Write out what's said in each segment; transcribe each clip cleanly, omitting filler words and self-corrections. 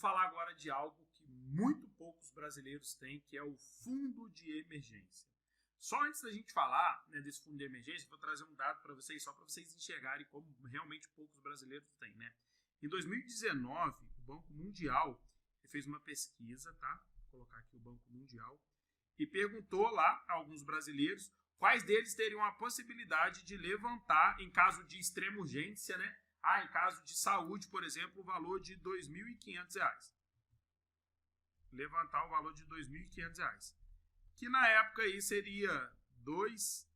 Vamos falar agora de algo que muito poucos brasileiros têm, que é o fundo de emergência. Só antes da gente falar, né, desse fundo de emergência, vou trazer um dado para vocês, só para vocês enxergarem como realmente poucos brasileiros têm, né? Em 2019, o Banco Mundial fez uma pesquisa, tá? Vou colocar aqui o Banco Mundial, e perguntou lá a alguns brasileiros quais deles teriam a possibilidade de levantar, em caso de extrema urgência, né? Em caso de saúde, por exemplo, o valor de R$ 2.500. Levantar o valor de R$ 2.500. Que na época aí seria 2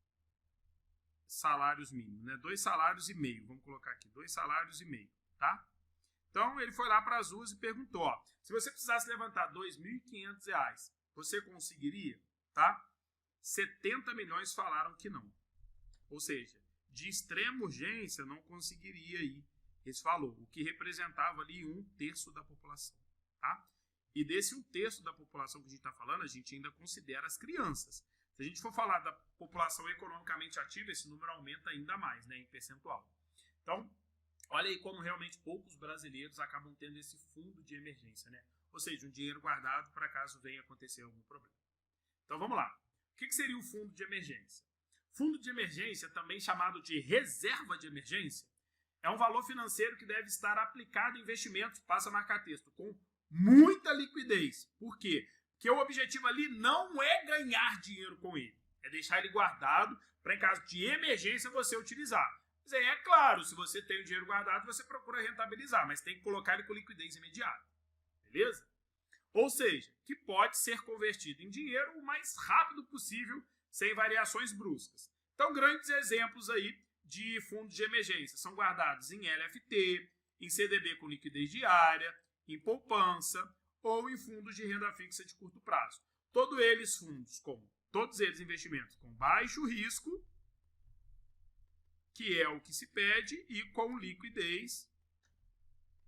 salários mínimos, né? 2 salários e meio, vamos colocar aqui, 2 salários e meio, tá? Então ele foi lá para as ruas e perguntou, ó, se você precisasse levantar R$ 2.500, você conseguiria, tá? 70 milhões falaram que não. Ou seja, de extrema urgência não conseguiria ir esse valor, o que representava ali 1/3 da população, tá? E desse 1/3 da população que a gente está falando, a gente ainda considera as crianças. Se a gente for falar da população economicamente ativa, esse número aumenta ainda mais, né, em percentual. Então, olha aí como realmente poucos brasileiros acabam tendo esse fundo de emergência, né? Ou seja, um dinheiro guardado para caso venha acontecer algum problema. Então, vamos lá. O que seria o fundo de emergência? Fundo de emergência, também chamado de reserva de emergência, é um valor financeiro que deve estar aplicado em investimentos, passa a marcar texto, com muita liquidez. Por quê? Porque o objetivo ali não é ganhar dinheiro com ele, é deixar ele guardado para, em caso de emergência, você utilizar. Mas aí é claro, se você tem o dinheiro guardado, você procura rentabilizar, mas tem que colocar ele com liquidez imediata. Beleza? Ou seja, que pode ser convertido em dinheiro o mais rápido possível, sem variações bruscas. Então, grandes exemplos aí de fundos de emergência são guardados em LFT, em CDB com liquidez diária, em poupança ou em fundos de renda fixa de curto prazo. Todos eles investimentos com baixo risco, que é o que se pede, e com liquidez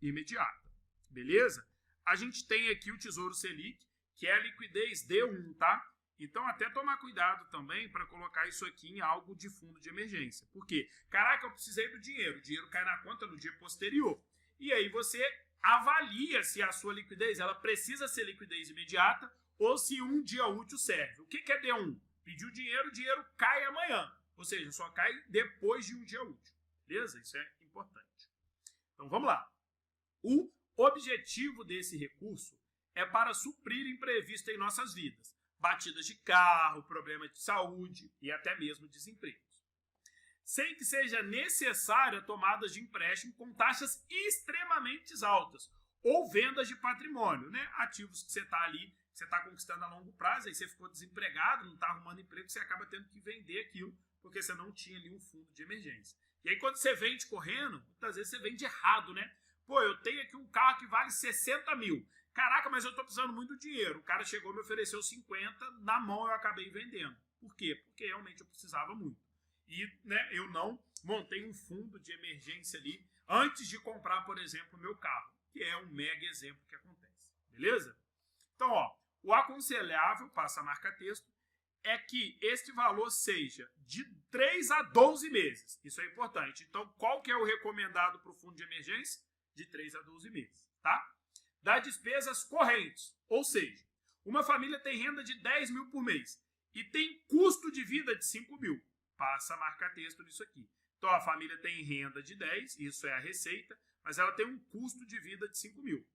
imediata. Beleza? A gente tem aqui o Tesouro Selic, que é a liquidez D1, tá? Então, até tomar cuidado também para colocar isso aqui em algo de fundo de emergência. Por quê? Caraca, eu precisei do dinheiro. O dinheiro cai na conta no dia posterior. E aí você avalia se a sua liquidez ela precisa ser liquidez imediata ou se um dia útil serve. O que é D1? Pediu dinheiro, o dinheiro cai amanhã. Ou seja, só cai depois de um dia útil. Beleza? Isso é importante. Então, vamos lá. O objetivo desse recurso é para suprir imprevisto em nossas vidas. Batidas de carro, problemas de saúde e até mesmo desempregos. Sem que seja necessária tomadas de empréstimo com taxas extremamente altas ou vendas de patrimônio, né? Ativos que você está ali, você está conquistando a longo prazo, aí você ficou desempregado, não está arrumando emprego, você acaba tendo que vender aquilo porque você não tinha ali um fundo de emergência. E aí quando você vende correndo, muitas vezes você vende errado, né? Pô, eu tenho aqui um carro que vale 60 mil. Caraca, mas eu tô precisando muito do dinheiro. O cara chegou e me ofereceu 50, na mão eu acabei vendendo. Por quê? Porque realmente eu precisava muito. E né, eu não montei um fundo de emergência ali antes de comprar, por exemplo, o meu carro, que é um mega exemplo que acontece. Beleza? Então, ó, o aconselhável, passa a marca texto, é que este valor seja de 3 a 12 meses. Isso é importante. Então, qual que é o recomendado para o fundo de emergência? De 3 a 12 meses, tá? Das despesas correntes, ou seja, uma família tem renda de 10 mil por mês e tem custo de vida de 5 mil. Passa a marcar texto nisso aqui. Então, a família tem renda de 10, isso é a receita, mas ela tem um custo de vida de 5 mil.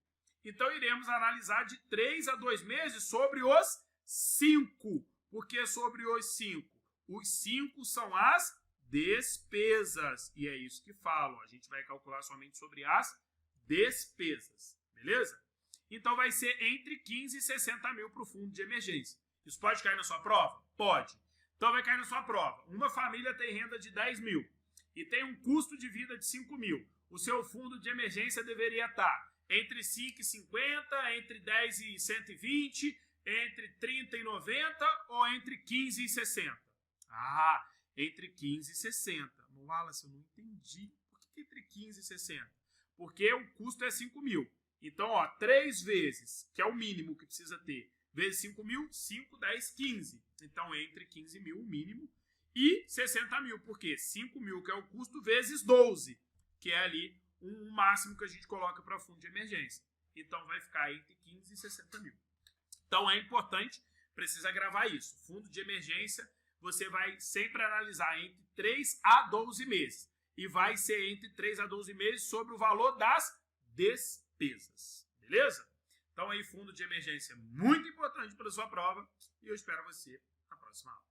Então, iremos analisar de 3 a 2 meses sobre os 5. Por que sobre os 5? Os 5 são as despesas. E é isso que falo. A gente vai calcular somente sobre as despesas. Beleza? Então vai ser entre 15 e 60 mil para o fundo de emergência. Isso pode cair na sua prova? Pode. Então vai cair na sua prova. Uma família tem renda de 10 mil e tem um custo de vida de 5 mil. O seu fundo de emergência deveria estar entre 5 e 50, entre 10 e 120, entre 30 e 90 ou entre 15 e 60? Entre 15 e 60. No Wallace, eu não entendi. Por que entre 15 e 60? Porque o custo é 5 mil. Então, ó, 3 vezes, que é o mínimo que precisa ter, vezes 5 mil, 5, 10, 15. Então, entre 15 mil o mínimo e 60 mil. Por quê? 5 mil, que é o custo, vezes 12, que é ali um máximo que a gente coloca para fundo de emergência. então vai ficar entre 15 e 60 mil. Então é importante, precisa gravar isso. Fundo de emergência, você vai sempre analisar entre 3 a 12 meses. E vai ser entre 3 a 12 meses sobre o valor das despesas. Beleza? Então aí, fundo de emergência muito importante para a sua prova. E eu espero você na próxima aula.